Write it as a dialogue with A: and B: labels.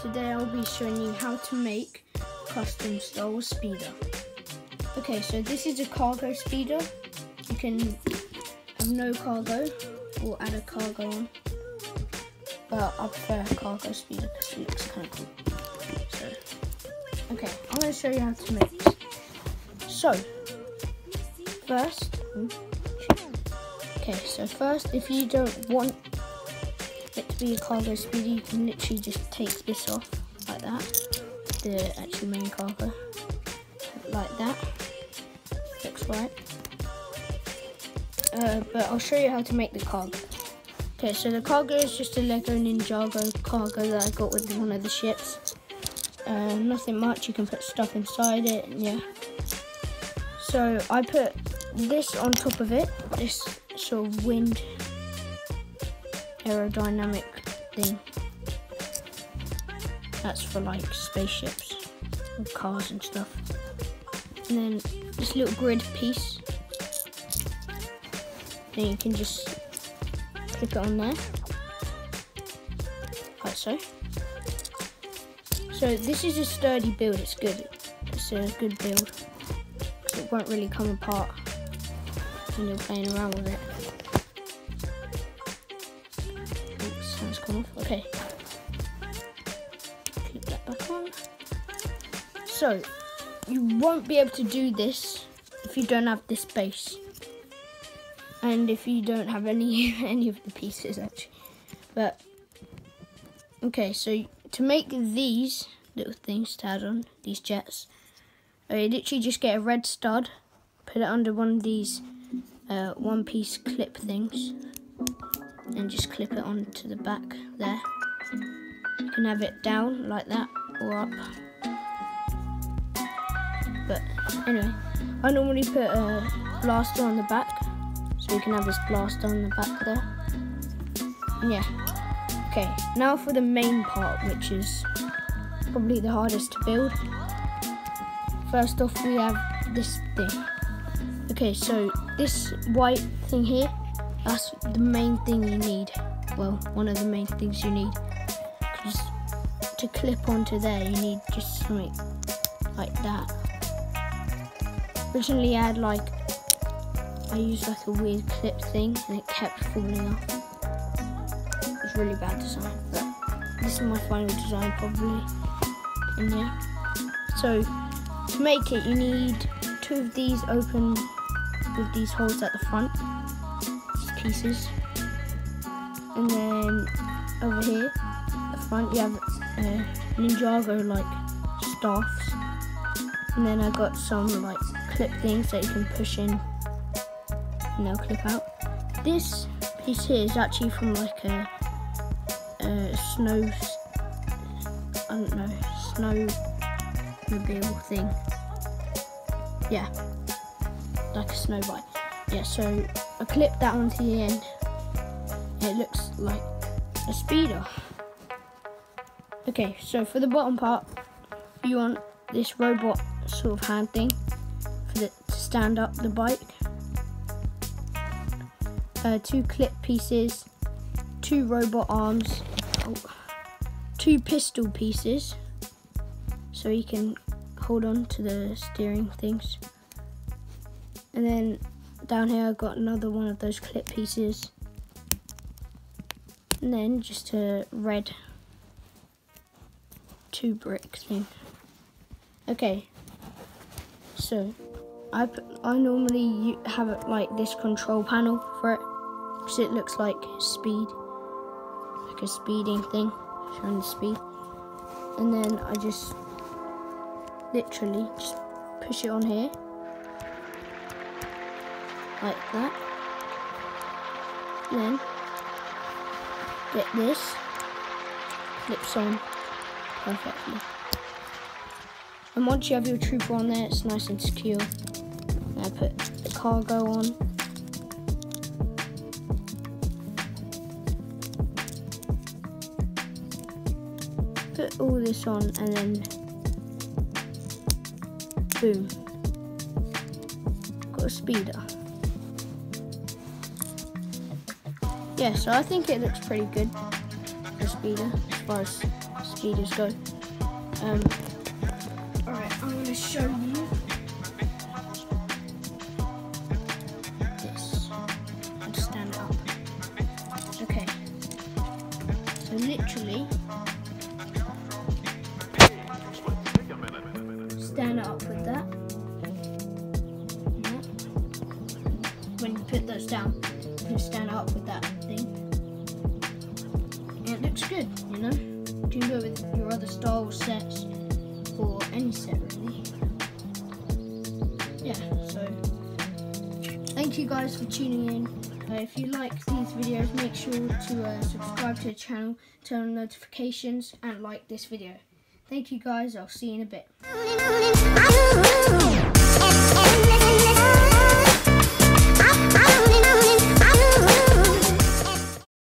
A: Today I'll be showing you how to make custom style speeder. Okay, so this is a cargo speeder. You can have no cargo or add a cargo on, but I prefer a cargo speeder because it looks kind of cool. So, okay, I'm going to show you how to make this. So, first, if you don't want it to be a cargo speeder, you can literally just take this off like that, the actual main cargo, like that. Looks right. But I'll show you how to make the cargo. Okay, so the cargo is just a Lego Ninjago cargo that I got with one of the ships. Nothing much, you can put stuff inside it, and yeah. So I put this on top of it, this sort of wind aerodynamic thing. That's for like spaceships and cars and stuff. And then this little grid piece. Then you can just clip it on there, like so. So this is a sturdy build, it's good. It's a good build. It won't really come apart when you're playing around with it. Oops, that's come off. Okay. Clip that back on. So, you won't be able to do this if you don't have this base. And if you don't have any of the pieces actually. But, okay, so to make these little things to add on, these jets, you literally just get a red stud, put it under one of these one-piece clip things, and just clip it onto the back there. You can have it down like that or up. But anyway, I normally put a blaster on the back, so you can have this blaster on the back there. And yeah. Okay, now for the main part, which is probably the hardest to build. First off, we have this thing. Okay, so this white thing here, that's the main thing you need. Well, one of the main things you need. Because to clip onto there, you need just something like that. Originally, I used like a weird clip thing, and it kept falling off. It was really bad design, but this is my final design probably. And yeah, so to make it, you need two of these open with these holes at the front, these pieces, and then over here at the front you have Ninjago like staffs, and then I got some like clip things that you can push in and they'll clip out. This piece here is actually from like a snowmobile thing. Yeah, like a snow bike. Yeah, so I clipped that onto the end. It looks like a speeder. Okay, so for the bottom part, you want this robot sort of hand thing to stand up the bike. Two clip pieces, two robot arms, two pistol pieces, so you can hold on to the steering things. And then down here I've got another one of those clip pieces. And then just a red 2 brick thing. Okay, so I normally have it like this control panel for it, because it looks like speed, like a speeding thing, showing the speed. And then I just literally just push it on here, like that. And then get this, clips on perfectly. And once you have your trooper on there, it's nice and secure. And I put the cargo on. Put all this on, and then boom, got a speeder. Yeah, so I think it looks pretty good, the speeder, as far as videos go. Alright, I'm going to show you this. I'll just stand it up. Okay. So literally, stand it up with that. When you put those down, you can stand it up with that thing. And it looks good, you know? You can do it with your other Star Wars sets, or any set really. Yeah, so thank you guys for tuning in. If you like these videos, make sure to subscribe to the channel, turn on notifications, and like this video. Thank you guys, I'll see you in a bit.